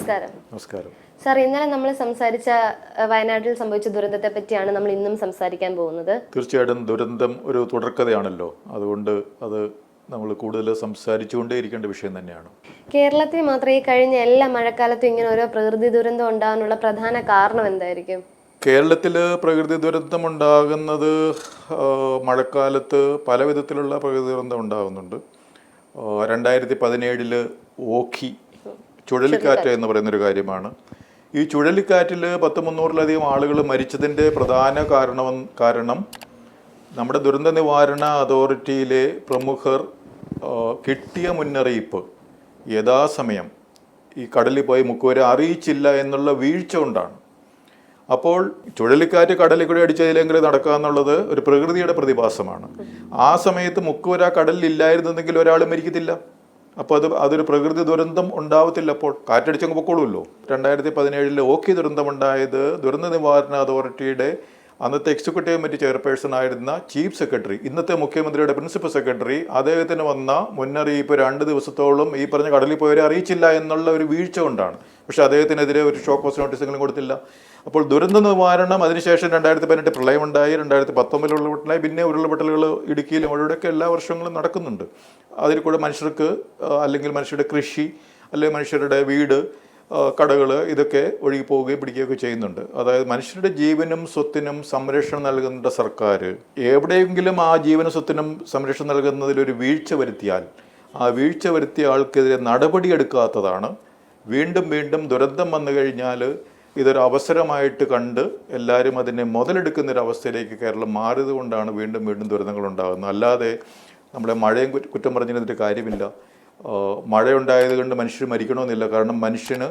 നമസ്കാരം. നമസ്കാരം സാർ, ഇന്നലെ നമ്മൾ സംസാരിച്ച വയനാട്ടിൽ സംഭവിച്ച ദുരന്തത്തെ പറ്റിയാണ് നമ്മൾ ഇന്നും സംസാരിക്കാൻ പോകുന്നത്. തീർച്ചയായിട്ടും ദുരന്തം ഒരു തുടർക്കഥയാണല്ലോ, അതുകൊണ്ട് അത് നമ്മൾ കൂടുതൽ സംസാരിച്ചുകൊണ്ടേയിരിക്കേണ്ട വിഷയം തന്നെയാണ്. കേരളത്തിൽ മാത്രമേ ഈ കഴിഞ്ഞ എല്ലാ മഴക്കാലത്തും ഇങ്ങനെ ഓരോ പ്രകൃതി ദുരന്തം ഉണ്ടാകാനുള്ള പ്രധാന കാരണം എന്തായിരിക്കും? കേരളത്തിൽ പ്രകൃതി ദുരന്തം ഉണ്ടാകുന്നത് മഴക്കാലത്ത് പല വിധത്തിലുള്ള പ്രകൃതി ദുരന്തം ഉണ്ടാകുന്നുണ്ട്. 2017 ഓഖി ചുഴലിക്കാറ്റ് എന്ന് പറയുന്നൊരു കാര്യമാണ്. ഈ ചുഴലിക്കാറ്റിൽ 300-ലധികം ആളുകൾ മരിച്ചതിൻ്റെ പ്രധാന കാരണം നമ്മുടെ ദുരന്ത നിവാരണ അതോറിറ്റിയിലെ പ്രമുഖർ കിട്ടിയ മുന്നറിയിപ്പ് യഥാസമയം ഈ കടലിൽ പോയി മുക്കുവരെ അറിയിച്ചില്ല എന്നുള്ള വീഴ്ച കൊണ്ടാണ്. അപ്പോൾ ചുഴലിക്കാറ്റ് കടലിൽ കൂടി അടിച്ചതിലെങ്കിൽ നടക്കുക എന്നുള്ളത് ഒരു പ്രകൃതിയുടെ പ്രതിഭാസമാണ്. ആ സമയത്ത് മുക്കുവര കടലിൽ ഇല്ലായിരുന്നെങ്കിൽ ഒരാൾ മരിക്കത്തില്ല. അപ്പോൾ അതൊരു പ്രകൃതി ദുരന്തം ഉണ്ടാവത്തില്ല. അപ്പോൾ കാറ്റടിച്ചങ്ങ് പൊക്കോളുമല്ലോ. 2017 ഓഖി ദുരന്തമുണ്ടായത് ദുരന്ത നിവാരണ അതോറിറ്റിയുടെ അന്നത്തെ എക്സിക്യൂട്ടീവ് കമ്മിറ്റി ചെയർപേഴ്സൺ ആയിരുന്ന ചീഫ് സെക്രട്ടറി, ഇന്നത്തെ മുഖ്യമന്ത്രിയുടെ പ്രിൻസിപ്പൽ സെക്രട്ടറി, അദ്ദേഹത്തിന് വന്ന മുന്നറിയിപ്പ് 2 ദിവസത്തോളം ഈ പറഞ്ഞ കടലിൽ പോയവരെ അറിയിച്ചില്ല എന്നുള്ള ഒരു വീഴ്ച കൊണ്ടാണ്. പക്ഷെ അദ്ദേഹത്തിനെതിരെ ഒരു ഷോക്ക് കോസ് നോട്ടീസെങ്കിലും കൊടുത്തില്ല. അപ്പോൾ ദുരന്ത നിവാരണം അതിനുശേഷം 2018 പ്രളയമുണ്ടായി, 2019 ഉരുൾപൊട്ടലായി, പിന്നെ ഉരുൾപൊട്ടലുകൾ ഇടുക്കിയിലും അവിടെയൊക്കെ എല്ലാ വർഷങ്ങളും നടക്കുന്നുണ്ട്. അതിൽ കൂടെ മനുഷ്യർക്ക് അല്ലെങ്കിൽ മനുഷ്യരുടെ കൃഷി അല്ലെങ്കിൽ മനുഷ്യരുടെ വീട്, കടകൾ ഇതൊക്കെ ഒഴുകി പോവുകയും പിടിക്കുകയൊക്കെ ചെയ്യുന്നുണ്ട്. അതായത് മനുഷ്യരുടെ ജീവനും സ്വത്തിനും സംരക്ഷണം നൽകുന്ന സർക്കാർ എവിടെയെങ്കിലും ആ ജീവനും സ്വത്തിനും സംരക്ഷണം നൽകുന്നതിലൊരു വീഴ്ച വരുത്തിയാൽ ആ വീഴ്ച വരുത്തിയ ആൾക്കെതിരെ നടപടിയെടുക്കാത്തതാണ്. വീണ്ടും വീണ്ടും ദുരന്തം വന്നു കഴിഞ്ഞാൽ ഇതൊരു അവസരമായിട്ട് കണ്ട് എല്ലാവരും അതിനെ മുതലെടുക്കുന്നൊരവസ്ഥയിലേക്ക് കേരളം മാറിയത് കൊണ്ടാണ് വീണ്ടും വീണ്ടും ദുരന്തങ്ങൾ ഉണ്ടാകുന്നത്. അല്ലാതെ നമ്മളെ മഴയും കുറ്റം പറഞ്ഞതിൻ്റെ കാര്യമില്ല. മഴയുണ്ടായത് കൊണ്ട് മനുഷ്യർ മരിക്കണമെന്നില്ല. കാരണം മനുഷ്യന്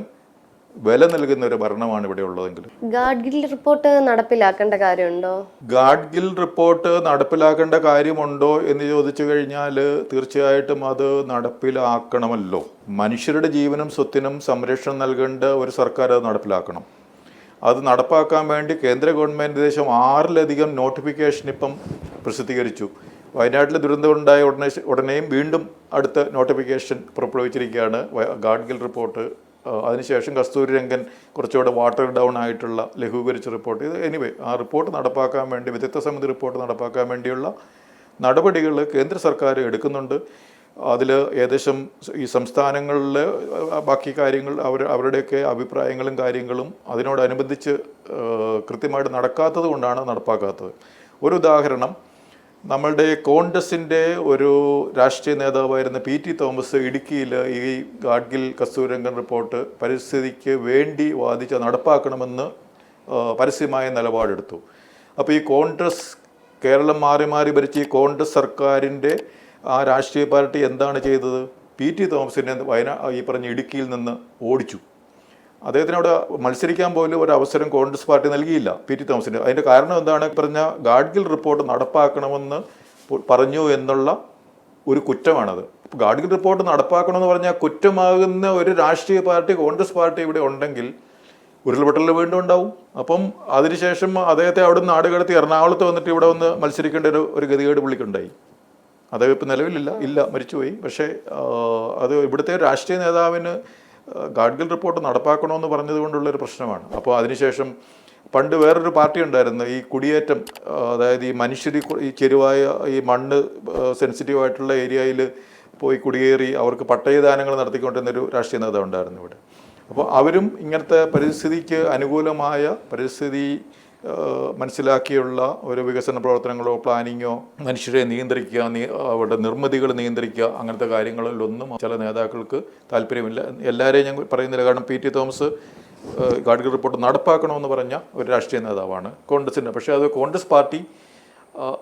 വില നൽകുന്ന ഒരു ഭരണമാണ് ഇവിടെ ഉള്ളതെങ്കിൽ. ഗാഡ്ഗിൽ റിപ്പോർട്ട് നടപ്പിലാക്കേണ്ട കാര്യമുണ്ടോ? ഗാഡ്ഗിൽ റിപ്പോർട്ട് നടപ്പിലാക്കേണ്ട കാര്യമുണ്ടോ എന്ന് ചോദിച്ചു കഴിഞ്ഞാൽ തീർച്ചയായിട്ടും അത് നടപ്പിലാക്കണമല്ലോ. മനുഷ്യരുടെ ജീവനും സ്വത്തിനും സംരക്ഷണം നൽകേണ്ട ഒരു സർക്കാർ അത് നടപ്പിലാക്കണം. അത് നടപ്പാക്കാൻ വേണ്ടി കേന്ദ്ര ഗവൺമെൻറ് ദേശം 6-ലധികം നോട്ടിഫിക്കേഷൻ ഇപ്പം പ്രസിദ്ധീകരിച്ചു. വയനാട്ടിൽ ദുരന്തമുണ്ടായ ഉടനെയും വീണ്ടും അടുത്ത നോട്ടിഫിക്കേഷൻ പുറപ്പെടുവിച്ചിരിക്കുകയാണ് ഗാഡ്ഗിൽ റിപ്പോർട്ട്. അതിനുശേഷം കസ്തൂരി രംഗൻ കുറച്ചുകൂടെ വാട്ടർ ഡൗൺ ആയിട്ടുള്ള ലഘൂകരിച്ച റിപ്പോർട്ട്. ഇത് എനിവേ ആ റിപ്പോർട്ട് നടപ്പാക്കാൻ വേണ്ടി, വിദഗ്ധ സമിതി റിപ്പോർട്ട് നടപ്പാക്കാൻ വേണ്ടിയുള്ള നടപടികൾ കേന്ദ്ര സർക്കാർ എടുക്കുന്നുണ്ട്. അതിൽ ഏകദേശം ഈ സംസ്ഥാനങ്ങളിലെ ബാക്കി കാര്യങ്ങൾ അവരുടെയൊക്കെ അഭിപ്രായങ്ങളും കാര്യങ്ങളും അതിനോടനുബന്ധിച്ച് കൃത്യമായിട്ട് നടക്കാത്തത് കൊണ്ടാണ് നടപ്പാക്കാത്തത്. ഒരു ഉദാഹരണം, നമ്മളുടെ കോൺഗ്രസിൻ്റെ ഒരു രാഷ്ട്രീയ നേതാവായിരുന്ന PT തോമസ് ഇടുക്കിയിൽ ഈ ഗാഡ്ഗിൽ കസ്തൂരിരംഗൻ റിപ്പോർട്ട് പരിസ്ഥിതിക്ക് വേണ്ടി വാദിച്ച് നടപ്പാക്കണമെന്ന് പരസ്യമായ നിലപാടെടുത്തു. അപ്പോൾ ഈ കോൺഗ്രസ് കേരളം മാറി മാറി ഭരിച്ച ഈ കോൺഗ്രസ് സർക്കാരിൻ്റെ ആ രാഷ്ട്രീയ പാർട്ടി എന്താണ് ചെയ്തത്? PT തോമസിനെ ഈ പറഞ്ഞ ഇടുക്കിയിൽ നിന്ന് ഓടിച്ചു. അദ്ദേഹത്തിനവിടെ മത്സരിക്കാൻ പോലും ഒരു അവസരം കോൺഗ്രസ് പാർട്ടി നൽകിയില്ല PT തോമസിന്. അതിൻ്റെ കാരണം എന്താണ്? പറഞ്ഞ ഗാഡ്ഗിൽ റിപ്പോർട്ട് നടപ്പാക്കണമെന്ന് പറഞ്ഞു എന്നുള്ള ഒരു കുറ്റമാണത്. ഗാഡ്ഗിൽ റിപ്പോർട്ട് നടപ്പാക്കണമെന്ന് പറഞ്ഞാൽ കുറ്റമാകുന്ന ഒരു രാഷ്ട്രീയ പാർട്ടി കോൺഗ്രസ് പാർട്ടി ഇവിടെ ഉണ്ടെങ്കിൽ ഉരുൾപൊട്ടൽ വീണ്ടും ഉണ്ടാവും. അപ്പം അതിനുശേഷം അദ്ദേഹത്തെ അവിടെ നിന്ന് നാടുകടത്തി എറണാകുളത്ത് വന്നിട്ട് ഇവിടെ വന്ന് മത്സരിക്കേണ്ട ഒരു ഗതികേട് പുള്ളിക്കുണ്ടായി. അദ്ദേഹം ഇപ്പം നിലവിലില്ല, മരിച്ചുപോയി. പക്ഷേ അത് ഇവിടുത്തെ രാഷ്ട്രീയ നേതാവിന് ഗാഡ്ഗിൽ റിപ്പോർട്ട് നടപ്പാക്കണമെന്ന് പറഞ്ഞത് കൊണ്ടുള്ളൊരു പ്രശ്നമാണ്. അപ്പോൾ അതിനുശേഷം പണ്ട് വേറൊരു പാർട്ടി ഉണ്ടായിരുന്നു, ഈ കുടിയേറ്റം, അതായത് ഈ മനുഷ്യർ ഈ ചെരുവായ ഈ മണ്ണ് സെൻസിറ്റീവായിട്ടുള്ള ഏരിയയിൽ പോയി കുടിയേറി അവർക്ക് പട്ടയദാനങ്ങൾ നടത്തിക്കൊണ്ടിരുന്നൊരു രാഷ്ട്രീയ നേതാവ് ഉണ്ടായിരുന്നു ഇവിടെ. അപ്പോൾ അവരും ഇങ്ങനത്തെ പരിസ്ഥിതിക്ക് അനുകൂലമായ പരിസ്ഥിതി മനസ്സിലാക്കിയുള്ള ഒരു വികസന പ്രവർത്തനങ്ങളോ പ്ലാനിങ്ങോ മനുഷ്യരെ നിയന്ത്രിക്കുക, അവരുടെ നിർമ്മിതികൾ നിയന്ത്രിക്കുക, അങ്ങനത്തെ കാര്യങ്ങളിലൊന്നും ചില നേതാക്കൾക്ക് താല്പര്യമില്ല. എല്ലാവരെയും ഞാൻ പറയുന്നില്ല. കാരണം PT തോമസ് ഗാഡ്ഗിൽ റിപ്പോർട്ട് നടപ്പാക്കണമെന്ന് പറഞ്ഞ ഒരു രാഷ്ട്രീയ നേതാവാണ് കോൺഗ്രസിൻ്റെ. പക്ഷേ അത് കോൺഗ്രസ് പാർട്ടി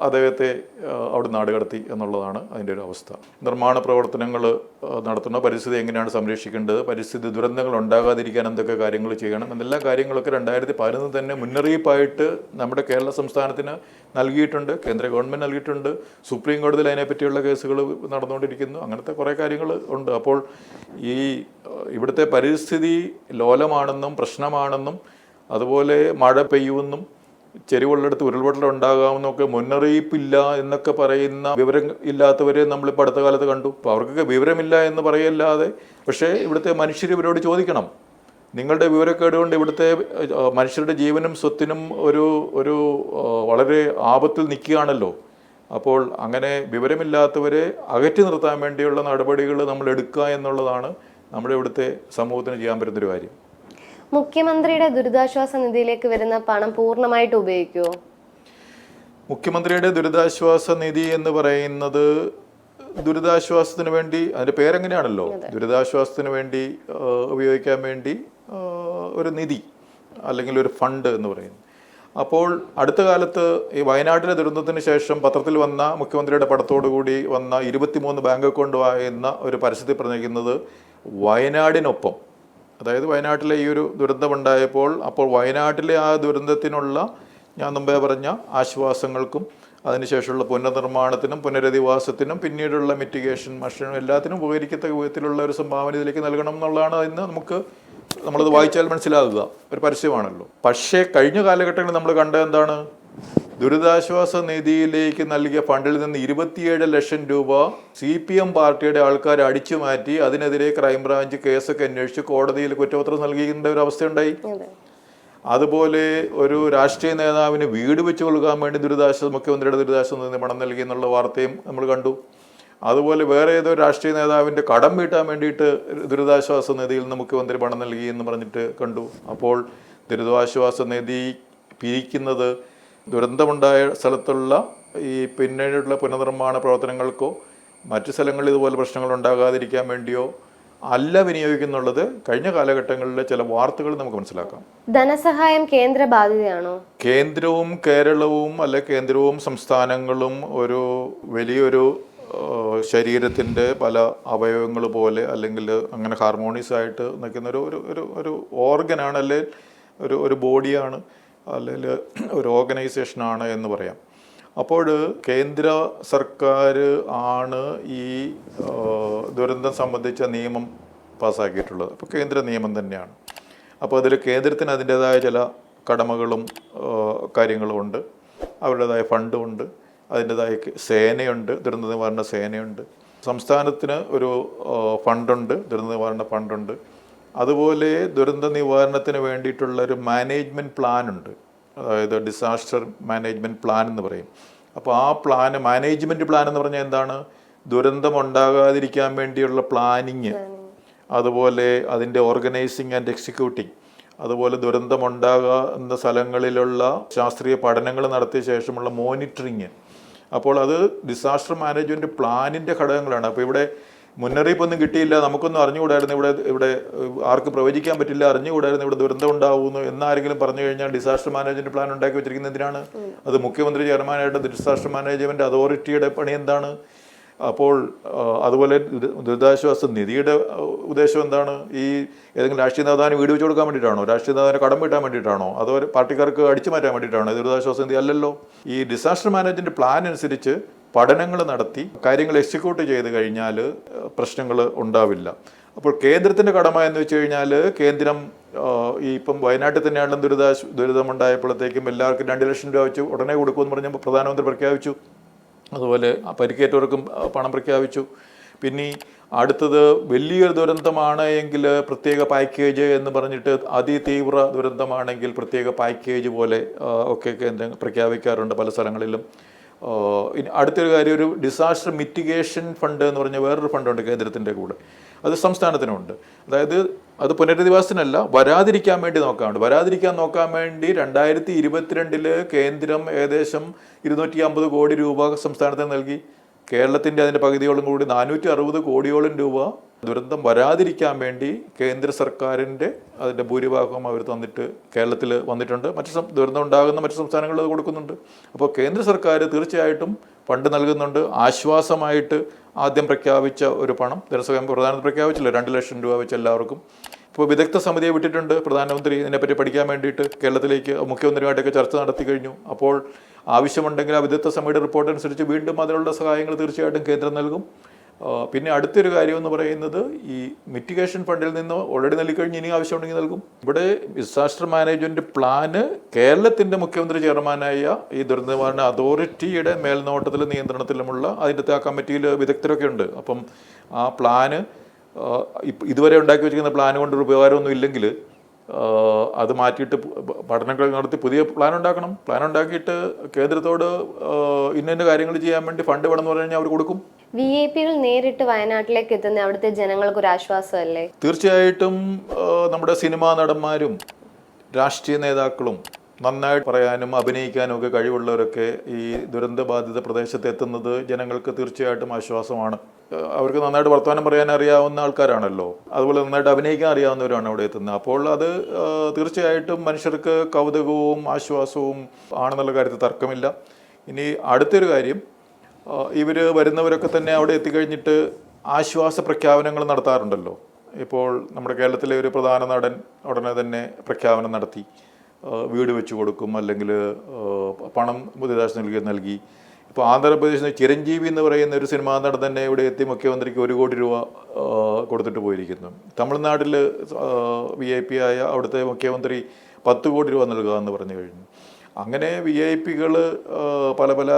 അദ്ദേഹത്തെ അവിടെ നാടുകടത്തി എന്നുള്ളതാണ് അതിൻ്റെ ഒരു അവസ്ഥ. നിർമ്മാണ പ്രവർത്തനങ്ങൾ നടത്തുന്ന പരിസ്ഥിതി എങ്ങനെയാണ് സംരക്ഷിക്കേണ്ടത്, പരിസ്ഥിതി ദുരന്തങ്ങൾ ഉണ്ടാകാതിരിക്കാൻ എന്തൊക്കെ കാര്യങ്ങൾ ചെയ്യണം എന്നെല്ലാ കാര്യങ്ങളൊക്കെ 2011 തന്നെ മുന്നറിയിപ്പായിട്ട് നമ്മുടെ കേരള സംസ്ഥാനത്തിന് നൽകിയിട്ടുണ്ട്, കേന്ദ്ര ഗവൺമെൻറ് നൽകിയിട്ടുണ്ട്. സുപ്രീം കോടതിയിൽ അതിനെപ്പറ്റിയുള്ള കേസുകൾ നടന്നുകൊണ്ടിരിക്കുന്നു. അങ്ങനത്തെ കുറേ കാര്യങ്ങൾ ഉണ്ട്. അപ്പോൾ ഈ ഇവിടുത്തെ പരിസ്ഥിതി ലോലമാണെന്നും പ്രശ്നമാണെന്നും അതുപോലെ മഴ പെയ്യുമെന്നും ചെരിവുള്ളിടത്ത് ഉരുൾപൊട്ടൽ ഉണ്ടാകാമെന്നൊക്കെ മുന്നറിയിപ്പില്ല എന്നൊക്കെ പറയുന്ന വിവരം ഇല്ലാത്തവരെ നമ്മളിപ്പോൾ അടുത്ത കാലത്ത് കണ്ടു. അപ്പോൾ അവർക്കൊക്കെ വിവരമില്ല എന്ന് പറയല്ലാതെ, പക്ഷേ ഇവിടുത്തെ മനുഷ്യർ ഇവരോട് ചോദിക്കണം, നിങ്ങളുടെ വിവരക്കേട് കൊണ്ട് ഇവിടുത്തെ മനുഷ്യരുടെ ജീവനും സ്വത്തിനും ഒരു ഒരു വളരെ ആപത്തിൽ നിൽക്കുകയാണല്ലോ. അപ്പോൾ അങ്ങനെ വിവരമില്ലാത്തവരെ അകറ്റി നിർത്താൻ വേണ്ടിയുള്ള നടപടികൾ നമ്മൾ എടുക്കുക എന്നുള്ളതാണ് നമ്മുടെ ഇവിടുത്തെ സമൂഹത്തിന് ചെയ്യാൻ പറ്റുന്നൊരു കാര്യം. മുഖ്യമന്ത്രിയുടെ ദുരിതാശ്വാസ നിധിയിലേക്ക് വരുന്ന പണം പൂർണ്ണമായിട്ട് ഉപയോഗിക്കുമോ? മുഖ്യമന്ത്രിയുടെ ദുരിതാശ്വാസ നിധി എന്ന് പറയുന്നത് ദുരിതാശ്വാസത്തിന് വേണ്ടി, അതിൻ്റെ പേരെങ്ങനെയാണല്ലോ, ദുരിതാശ്വാസത്തിന് വേണ്ടി ഉപയോഗിക്കാൻ വേണ്ടി ഒരു നിധി അല്ലെങ്കിൽ ഒരു ഫണ്ട് എന്ന് പറയുന്നത്. അപ്പോൾ അടുത്ത കാലത്ത് ഈ വയനാട്ടിലെ ദുരന്തത്തിന് ശേഷം പത്രത്തിൽ വന്ന മുഖ്യമന്ത്രിയുടെ പടത്തോടു കൂടി വന്ന 23 ബാങ്ക് അക്കൗണ്ട് എന്ന ഒരു പരസ്യത്തിൽ പറഞ്ഞിരിക്കുന്നത് വയനാടിനൊപ്പം, അതായത് വയനാട്ടിലെ ഈ ഒരു ദുരന്തമുണ്ടായപ്പോൾ അപ്പോൾ വയനാട്ടിലെ ആ ദുരന്തത്തിനുള്ള ഞാൻ മുമ്പേ പറഞ്ഞ ആശ്വാസങ്ങൾക്കും അതിനുശേഷമുള്ള പുനർനിർമ്മാണത്തിനും പുനരധിവാസത്തിനും പിന്നീടുള്ള മിറ്റിഗേഷൻ മഷനും എല്ലാത്തിനും ഉപകരിക്കത്തക്ക വിധത്തിലുള്ള ഒരു സംഭാവന ഇതിലേക്ക് നൽകണം എന്നുള്ളതാണ് ഇന്ന് നമ്മളത് വായിച്ചാൽ മനസ്സിലാകുക ഒരു പരസ്യമാണല്ലോ. പക്ഷേ കഴിഞ്ഞ കാലഘട്ടങ്ങളിൽ നമ്മൾ കണ്ടത് എന്താണ്? ദുരിതാശ്വാസ നിധിയിലേക്ക് നൽകിയ ഫണ്ടിൽ നിന്ന് 27 ലക്ഷം രൂപ CPM പാർട്ടിയുടെ ആൾക്കാർ അടിച്ചു മാറ്റി അതിനെതിരെ ക്രൈംബ്രാഞ്ച് കേസൊക്കെ അന്വേഷിച്ച് കോടതിയിൽ കുറ്റപത്രം നൽകിയേണ്ട ഒരു അവസ്ഥയുണ്ടായി. അതുപോലെ ഒരു രാഷ്ട്രീയ നേതാവിന് വീട് വെച്ച് കൊടുക്കാൻ വേണ്ടി മുഖ്യമന്ത്രിയുടെ ദുരിതാശ്വാസ നിധി പണം നൽകി എന്നുള്ള വാർത്തയും നമ്മൾ കണ്ടു. അതുപോലെ വേറെ ഏതോ രാഷ്ട്രീയ നേതാവിൻ്റെ കടം വീട്ടാൻ വേണ്ടിയിട്ട് ദുരിതാശ്വാസ നിധിയിൽ നിന്ന് മുഖ്യമന്ത്രി പണം നൽകി എന്ന് പറഞ്ഞിട്ട് കണ്ടു. അപ്പോൾ ദുരിതാശ്വാസ നിധി പിരിക്കുന്നത് ദുരന്തമുണ്ടായ സ്ഥലത്തുള്ള ഈ പിന്നീടുള്ള പുനർനിർമ്മാണ പ്രവർത്തനങ്ങൾക്കോ മറ്റു സ്ഥലങ്ങളിൽ ഇതുപോലെ പ്രശ്നങ്ങൾ ഉണ്ടാകാതിരിക്കാൻ വേണ്ടിയോ അല്ല വിനിയോഗിക്കുന്നുള്ളത് കഴിഞ്ഞ കാലഘട്ടങ്ങളിലെ ചില വാർത്തകൾ നമുക്ക് മനസ്സിലാക്കാം. ധനസഹായം കേന്ദ്ര ബാധ്യതയാണോ? കേന്ദ്രവും കേരളവും കേന്ദ്രവും സംസ്ഥാനങ്ങളും ഒരു വലിയൊരു ശരീരത്തിൻ്റെ പല അവയവങ്ങൾ പോലെ അല്ലെങ്കിൽ അങ്ങനെ ഹാർമോണിയസ് ആയിട്ട് നിൽക്കുന്ന ഒരു ഓർഗനാണ്, അല്ലെങ്കിൽ ഒരു ബോഡിയാണ്, അല്ലെങ്കിൽ ഒരു ഓർഗനൈസേഷനാണ് എന്ന് പറയാം. അപ്പോൾ കേന്ദ്ര സർക്കാർ ആണ് ഈ ദുരന്തം സംബന്ധിച്ച നിയമം പാസ്സാക്കിയിട്ടുള്ളത്. അപ്പോൾ കേന്ദ്ര നിയമം തന്നെയാണ്. അപ്പോൾ അതിൽ കേന്ദ്രത്തിന് അതിൻ്റേതായ ചില കടമകളും കാര്യങ്ങളും ഉണ്ട്, അവരുടേതായ ഫണ്ടുമുണ്ട്, അതിൻ്റേതായ സേനയുണ്ട്, ദുരന്ത നിവാരണ സേനയുണ്ട്. സംസ്ഥാനത്തിന് ഒരു ഫണ്ടുണ്ട്, ദുരന്ത നിവാരണ ഫണ്ടുണ്ട്. അതുപോലെ ദുരന്ത നിവാരണത്തിന് വേണ്ടിയിട്ടുള്ളൊരു മാനേജ്മെൻറ്റ് പ്ലാനുണ്ട്, അതായത് ഡിസാസ്റ്റർ മാനേജ്മെൻറ്റ് പ്ലാൻ എന്ന് പറയും. അപ്പോൾ ആ പ്ലാന്, മാനേജ്മെൻറ്റ് പ്ലാൻ എന്ന് പറഞ്ഞാൽ എന്താണ്? ദുരന്തം ഉണ്ടാകാതിരിക്കാൻ വേണ്ടിയുള്ള പ്ലാനിങ്, അതുപോലെ അതിൻ്റെ ഓർഗനൈസിങ് ആൻഡ് എക്സിക്യൂട്ടിങ്, അതുപോലെ ദുരന്തമുണ്ടാകുന്ന സ്ഥലങ്ങളിലുള്ള ശാസ്ത്രീയ പഠനങ്ങൾ നടത്തിയ ശേഷമുള്ള മോണിറ്ററിങ്. അപ്പോൾ അത് ഡിസാസ്റ്റർ മാനേജ്മെൻറ്റ് പ്ലാനിൻ്റെ ഘടകങ്ങളാണ്. അപ്പോൾ ഇവിടെ മുന്നറിയിപ്പൊന്നും കിട്ടിയില്ല, നമുക്കൊന്നും അറിഞ്ഞുകൂടായിരുന്നു, ഇവിടെ ആർക്കും പ്രവചിക്കാൻ പറ്റില്ല, അറിഞ്ഞുകൂടായിരുന്നു ഇവിടെ ദുരന്തം ഉണ്ടാവുന്നു എന്നാരെങ്കിലും പറഞ്ഞു കഴിഞ്ഞാൽ ഡിസാസ്റ്റർ മാനേജ്മെൻറ്റ് പ്ലാൻ ഉണ്ടാക്കി വെച്ചിരിക്കുന്നത് എന്തിനാണ്? അത് മുഖ്യമന്ത്രി ചെയർമാനായിട്ട് ഡിസാസ്റ്റർ മാനേജ്മെൻറ്റ് അതോറിറ്റിയുടെ പണി എന്താണ്? അപ്പോൾ അതുപോലെ ദുരിതാശ്വാസ നിധിയുടെ ഉദ്ദേശം എന്താണ്? ഈ ഏതെങ്കിലും രാഷ്ട്രീയ നേതാവിന് വീട് വെച്ച് കൊടുക്കാൻ വേണ്ടിയിട്ടാണോ? രാഷ്ട്രീയ നേതാവിന് കടം വീട്ടാൻ വേണ്ടിയിട്ടാണോ? അതോ പാർട്ടിക്കാർക്ക് അടിച്ചു മാറ്റാൻ വേണ്ടിയിട്ടാണോ ദുരിതാശ്വാസ നിധി? അല്ലല്ലോ. ഈ ഡിസാസ്റ്റർ മാനേജ്മെൻറ്റ് പ്ലാൻ അനുസരിച്ച് പഠനങ്ങൾ നടത്തി കാര്യങ്ങൾ എക്സിക്യൂട്ട് ചെയ്ത് കഴിഞ്ഞാൽ പ്രശ്നങ്ങൾ ഉണ്ടാവില്ല. അപ്പോൾ കേന്ദ്രത്തിൻ്റെ കടമ എന്ന് വെച്ച് കഴിഞ്ഞാൽ കേന്ദ്രം ഇപ്പം വയനാട്ടിൽ തന്നെയാണ് ദുരിതമുണ്ടായപ്പോഴത്തേക്കും എല്ലാവർക്കും 2 ലക്ഷം രൂപ വെച്ച് ഉടനെ കൊടുക്കുമെന്ന് പറഞ്ഞപ്പോൾ പ്രധാനമന്ത്രി പ്രഖ്യാപിച്ചു. അതുപോലെ പരിക്കേറ്റവർക്കും പണം പ്രഖ്യാപിച്ചു. പിന്നെ അടുത്തത് വലിയൊരു ദുരന്തമാണ് എങ്കിൽ പ്രത്യേക പാക്കേജ് എന്ന് പറഞ്ഞിട്ട്, അതിതീവ്ര ദുരന്തമാണെങ്കിൽ പ്രത്യേക പാക്കേജ് പോലെ ഒക്കെ കേന്ദ്രം പ്രഖ്യാപിക്കാറുണ്ട് പല സ്ഥലങ്ങളിലും. അടുത്തൊരു കാര്യം, ഒരു ഡിസാസ്റ്റർ മിറ്റിഗേഷൻ ഫണ്ട് എന്ന് പറഞ്ഞ വേറൊരു ഫണ്ടുണ്ട് കേന്ദ്രത്തിൻ്റെ കൂടെ, അത് സംസ്ഥാനത്തിനുണ്ട്. അതായത് അത് പുനരധിവാസത്തിനല്ല, വരാതിരിക്കാൻ വേണ്ടി നോക്കാൻ വേണ്ടി 2022 കേന്ദ്രം ഏകദേശം 250 കോടി രൂപ സംസ്ഥാനത്തിന് നൽകി. കേരളത്തിൻ്റെ അതിൻ്റെ പകുതിയോളം കൂടി 460 കോടിയോളം രൂപ ദുരന്തം വരാതിരിക്കാൻ വേണ്ടി കേന്ദ്ര സർക്കാരിൻ്റെ അതിൻ്റെ ഭൂരിഭാഗം അവർ കേരളത്തിൽ വന്നിട്ടുണ്ട്. ദുരന്തം ഉണ്ടാകുന്ന മറ്റു സംസ്ഥാനങ്ങളിൽ അത് കൊടുക്കുന്നുണ്ട്. അപ്പോൾ കേന്ദ്ര സർക്കാർ തീർച്ചയായിട്ടും ഫണ്ട് നൽകുന്നുണ്ട്. ആശ്വാസമായിട്ട് ആദ്യം പ്രഖ്യാപിച്ച ഒരു പണം ധനസഹായം പ്രധാനമന്ത്രി പ്രഖ്യാപിച്ചില്ല, 2 ലക്ഷം രൂപ വെച്ച് എല്ലാവർക്കും. ഇപ്പോൾ വിദഗ്ധ സമിതിയെ വിട്ടിട്ടുണ്ട് പ്രധാനമന്ത്രി ഇതിനെപ്പറ്റി പഠിക്കാൻ വേണ്ടിയിട്ട്. കേരളത്തിലേക്ക് മുഖ്യമന്ത്രിയുമായിട്ടൊക്കെ ചർച്ച നടത്തി കഴിഞ്ഞു. അപ്പോൾ ആവശ്യമുണ്ടെങ്കിൽ ആ വിദഗ്ധ സമിതിയുടെ റിപ്പോർട്ട് അനുസരിച്ച് വീണ്ടും അതിനുള്ള സഹായങ്ങൾ തീർച്ചയായിട്ടും കേന്ദ്രം നൽകും. പിന്നെ അടുത്തൊരു കാര്യം എന്ന് പറയുന്നത്, ഈ മിറ്റിഗേഷൻ ഫണ്ടിൽ നിന്ന് ഓൾറെഡി നൽകിക്കഴിഞ്ഞ് ഇനി ആവശ്യമുണ്ടെങ്കിൽ നൽകും. ഇവിടെ ഡിസാസ്റ്റർ മാനേജ്മെൻറ്റ് പ്ലാന് കേരളത്തിൻ്റെ മുഖ്യമന്ത്രി ചെയർമാനായ ഈ ദുരന്ത നിവാരണ അതോറിറ്റിയുടെ മേൽനോട്ടത്തിലും നിയന്ത്രണത്തിലുമുള്ള അതിൻ്റെ ആ കമ്മിറ്റിയിൽ വിദഗ്ധരൊക്കെ ഉണ്ട്. അപ്പം ആ പ്ലാന് ഇതുവരെ ഉണ്ടാക്കി വെച്ചിരിക്കുന്ന പ്ലാൻ കൊണ്ടൊരു ഉപകാരമൊന്നും ഇല്ലെങ്കിൽ അത് മാറ്റിയിട്ട് പഠനങ്ങൾ നടത്തി പുതിയ പ്ലാൻ ഉണ്ടാക്കണം. പ്ലാൻ ഉണ്ടാക്കിയിട്ട് കേന്ദ്രത്തോട് ഇന്ന കാര്യങ്ങൾ ചെയ്യാൻ വേണ്ടി ഫണ്ട് വേണമെന്ന് പറഞ്ഞു കഴിഞ്ഞാൽ അവർ കൊടുക്കും. VIP-കൾ നേരിട്ട് വയനാട്ടിലേക്ക് എത്തുന്ന അവിടുത്തെ ജനങ്ങൾക്ക് ഒരു ആശ്വാസമല്ലേ? തീർച്ചയായിട്ടും നമ്മുടെ സിനിമാ നടന്മാരും രാഷ്ട്രീയ നേതാക്കളും നന്നായിട്ട് പറയാനും അഭിനയിക്കാനും ഒക്കെ കഴിവുള്ളവരൊക്കെ ഈ ദുരന്തബാധിത പ്രദേശത്ത് എത്തുന്നത് ജനങ്ങൾക്ക് തീർച്ചയായിട്ടും ആശ്വാസമാണ്. അവർക്ക് നന്നായിട്ട് വർത്തമാനം പറയാൻ അറിയാവുന്ന ആൾക്കാരാണല്ലോ, അതുപോലെ നന്നായിട്ട് അഭിനയിക്കാൻ അറിയാവുന്നവരാണ് അവിടെ എത്തുന്നത്. അപ്പോൾ അത് തീർച്ചയായിട്ടും മനുഷ്യർക്ക് കൗതുകവും ആശ്വാസവും ആണെന്നുള്ള കാര്യത്തിൽ തർക്കമില്ല. ഇനി അടുത്തൊരു കാര്യം, ഇവർ വരുന്നവരൊക്കെ തന്നെ അവിടെ എത്തിക്കഴിഞ്ഞിട്ട് ആശ്വാസ പ്രഖ്യാപനങ്ങൾ നടത്താറുണ്ടല്ലോ. ഇപ്പോൾ നമ്മുടെ കേരളത്തിലെ ഒരു പ്രധാന നടൻ ഉടനെ തന്നെ പ്രഖ്യാപനം നടത്തി, വീട് വെച്ച് കൊടുക്കും, അല്ലെങ്കിൽ പണം പുതിയതായി നൽകി. ഇപ്പോൾ ആന്ധ്രാപ്രദേശിൽ ചിരഞ്ജീവി എന്ന് പറയുന്ന ഒരു സിനിമാ നടൻ തന്നെ ഇവിടെ എത്തി മുഖ്യമന്ത്രിക്ക് 1 കോടി രൂപ കൊടുത്തിട്ട് പോയിരിക്കുന്നു. തമിഴ്നാട്ടിൽ VIP ആയ അവിടുത്തെ മുഖ്യമന്ത്രി 10 കോടി രൂപ നൽകുക എന്ന് പറഞ്ഞു കഴിഞ്ഞു. അങ്ങനെ VIP-കൾ പല പല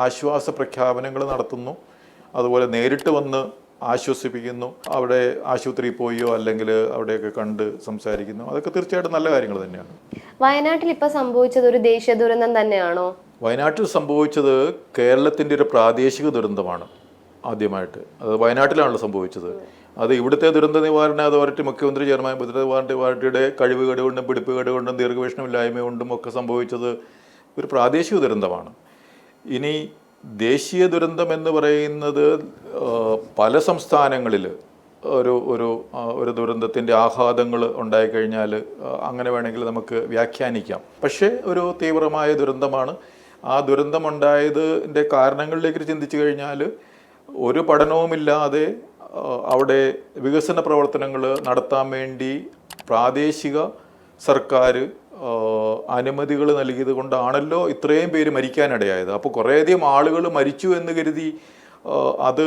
ആശ്വാസ പ്രഖ്യാപനങ്ങൾ നടത്തുന്നു. അതുപോലെ നേരിട്ട് വന്ന് ആശ്വസിപ്പിക്കുന്നു, അവിടെ ആശുപത്രിയിൽ പോയോ അല്ലെങ്കിൽ അവിടെയൊക്കെ കണ്ട് സംസാരിക്കുന്നു. അതൊക്കെ തീർച്ചയായിട്ടും നല്ല കാര്യങ്ങൾ തന്നെയാണ്. വയനാട്ടിൽ ഇപ്പോൾ സംഭവിച്ചത് ഒരു ദേശീയ ദുരന്തം തന്നെയാണോ? വയനാട്ടിൽ സംഭവിച്ചത് കേരളത്തിൻ്റെ ഒരു പ്രാദേശിക ദുരന്തമാണ് ആദ്യമായിട്ട്. അത് വയനാട്ടിലാണല്ലോ സംഭവിച്ചത്. അത് ഇവിടുത്തെ ദുരന്ത നിവാരണ അതോറിറ്റി മുഖ്യമന്ത്രി ചെയർമാൻ ദുരന്ത നിവാരണ അതോറിറ്റിയുടെ കഴിവുകേട് കൊണ്ടും പിടിപ്പുകേട് കൊണ്ടും ദീർഘവീക്ഷണമില്ലായ്മ കൊണ്ടും ഒക്കെ സംഭവിച്ചത് ഒരു പ്രാദേശിക ദുരന്തമാണ്. ഇനി ദേശീയ ദുരന്തം എന്ന് പറയുന്നത് പല സംസ്ഥാനങ്ങളിൽ ഒരു ഒരു ഒരു ദുരന്തത്തിൻ്റെ ആഘാതങ്ങൾ ഉണ്ടായിക്കഴിഞ്ഞാൽ അങ്ങനെ വേണമെങ്കിൽ നമുക്ക് വ്യാഖ്യാനിക്കാം. പക്ഷേ ഒരു തീവ്രമായ ദുരന്തമാണ്. ആ ദുരന്തമുണ്ടായതിൻ്റെ കാരണങ്ങളിലേക്ക് ചിന്തിച്ചു കഴിഞ്ഞാൽ ഒരു പഠനവുമില്ലാതെ അവിടെ വികസന പ്രവർത്തനങ്ങൾ നടത്താൻ വേണ്ടി പ്രാദേശിക സർക്കാർ അനുമതികൾ നൽകിയത് കൊണ്ടാണല്ലോ ഇത്രയും പേര് മരിക്കാനിടയായത്. അപ്പോൾ കുറേയധികം ആളുകൾ മരിച്ചു എന്ന് കരുതി അത്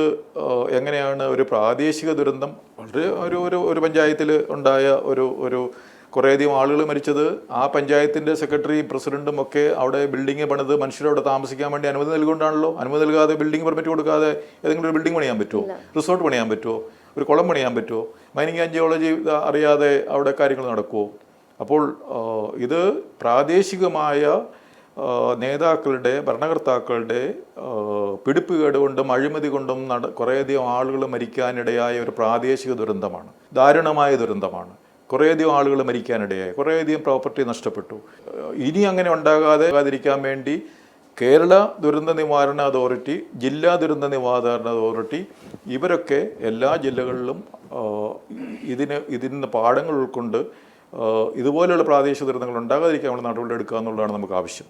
എങ്ങനെയാണ് ഒരു പ്രാദേശിക ദുരന്തം? വളരെ ഒരു പഞ്ചായത്തിൽ ഉണ്ടായ ഒരു കുറേയധികം ആളുകൾ മരിച്ചത് ആ പഞ്ചായത്തിൻ്റെ സെക്രട്ടറിയും പ്രസിഡൻറ്റും ഒക്കെ അവിടെ ബിൽഡിങ് പണിത് മനുഷ്യരവിടെ താമസിക്കാൻ വേണ്ടി അനുമതി നൽകുകൊണ്ടാണല്ലോ. അനുമതി നൽകാതെ ബിൽഡിംഗ് പെർമിറ്റ് കൊടുക്കാതെ ഏതെങ്കിലും ഒരു ബിൽഡിംഗ് പണിയാൻ പറ്റുമോ? റിസോർട്ട് പണിയാൻ പറ്റുമോ? ഒരു കുളം പണിയാൻ പറ്റുമോ? മൈനിങ് ആൻഡ് ജിയോളജി അറിയാതെ അവിടെ കാര്യങ്ങൾ നടക്കുമോ? അപ്പോൾ ഇത് പ്രാദേശികമായ നേതാക്കളുടെ ഭരണകർത്താക്കളുടെ പിടിപ്പുകേട് കൊണ്ടും അഴിമതി കൊണ്ടും കുറേയധികം ആളുകൾ മരിക്കാനിടയായ ഒരു പ്രാദേശിക ദുരന്തമാണ്. ദാരുണമായ ദുരന്തമാണ്. കുറേയധികം ആളുകൾ മരിക്കാനിടയായി, കുറേയധികം പ്രോപ്പർട്ടി നഷ്ടപ്പെട്ടു. ഇനി അങ്ങനെ ഉണ്ടാകാതിരിക്കാൻ വേണ്ടി കേരള ദുരന്ത നിവാരണ അതോറിറ്റി, ജില്ലാ ദുരന്ത നിവാരണ അതോറിറ്റി ഇവരൊക്കെ എല്ലാ ജില്ലകളിലും ഇതിന് പാഠങ്ങൾ ഉൾക്കൊണ്ട് ഇതുപോലെയുള്ള പ്രാദേശിക ദുരന്തങ്ങൾ ഉണ്ടാകാതിരിക്കാൻ നമ്മൾ നടപടിയെടുക്കുക എന്നുള്ളതാണ് നമുക്ക് ആവശ്യം.